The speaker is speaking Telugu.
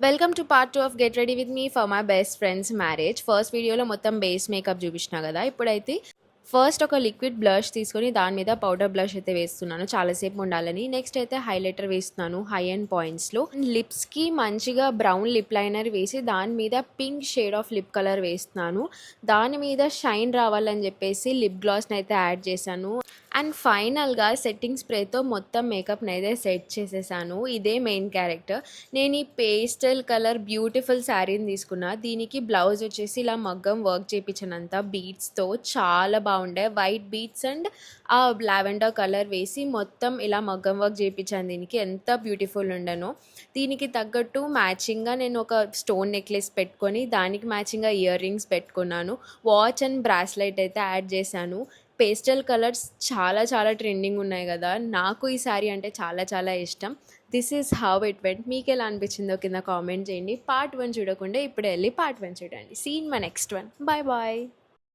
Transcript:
Welcome to part 2 of get ready with me for my best friends marriage. First వీడియోలో మొత్తం బేస్ మేకప్ చూపించిన కదా. ఇప్పుడైతే ఫస్ట్ ఒక లిక్విడ్ బ్లష్ తీసుకొని దాని మీద పౌడర్ బ్లష్ అయితే వేస్తున్నాను చాలాసేపు ఉండాలని. నెక్స్ట్ అయితే హైలైటర్ వేస్తున్నాను హై అండ్ పాయింట్స్లో. లిప్స్కి మంచిగా బ్రౌన్ లిప్ లైనర్ వేసి దాని మీద pink shade of lip colour వేస్తున్నాను. దాని మీద షైన్ రావాలని చెప్పేసి లిప్ గ్లాస్ని అయితే యాడ్ చేశాను. అండ్ ఫైనల్గా సెట్టింగ్ స్ప్రేతో మొత్తం మేకప్ని అయితే సెట్ చేసేసాను. ఇదే మెయిన్ క్యారెక్టర్. నేను ఈ పేస్టల్ కలర్ బ్యూటిఫుల్ శారీని తీసుకున్నా. దీనికి బ్లౌజ్ వచ్చేసి ఇలా మగ్గం వర్క్ చేయించినంత బీట్స్తో చాలా బాగుండే. వైట్ బీట్స్ అండ్ ఆ లావెండర్ కలర్ వేసి మొత్తం ఇలా మగ్గం వర్క్ చేయించాను. దీనికి ఎంత బ్యూటిఫుల్ ఉండనో. దీనికి తగ్గట్టు మ్యాచింగ్గా నేను ఒక స్టోన్ నెక్లెస్ పెట్టుకొని దానికి మ్యాచింగ్గా ఇయర్ రింగ్స్ పెట్టుకున్నాను. వాచ్ అండ్ బ్రాస్లెట్ అయితే యాడ్ చేశాను. పేస్టల్ కలర్స్ చాలా చాలా ట్రెండింగ్ ఉన్నాయి కదా. నాకు ఈ శారీ అంటే చాలా చాలా ఇష్టం. This is how it went. మీకు ఎలా అనిపించిందో కింద కామెంట్ చేయండి. పార్ట్ 1 చూడకుండా ఇప్పుడు వెళ్ళి పార్ట్ 1 చూడండి. See in my next one. Bye bye.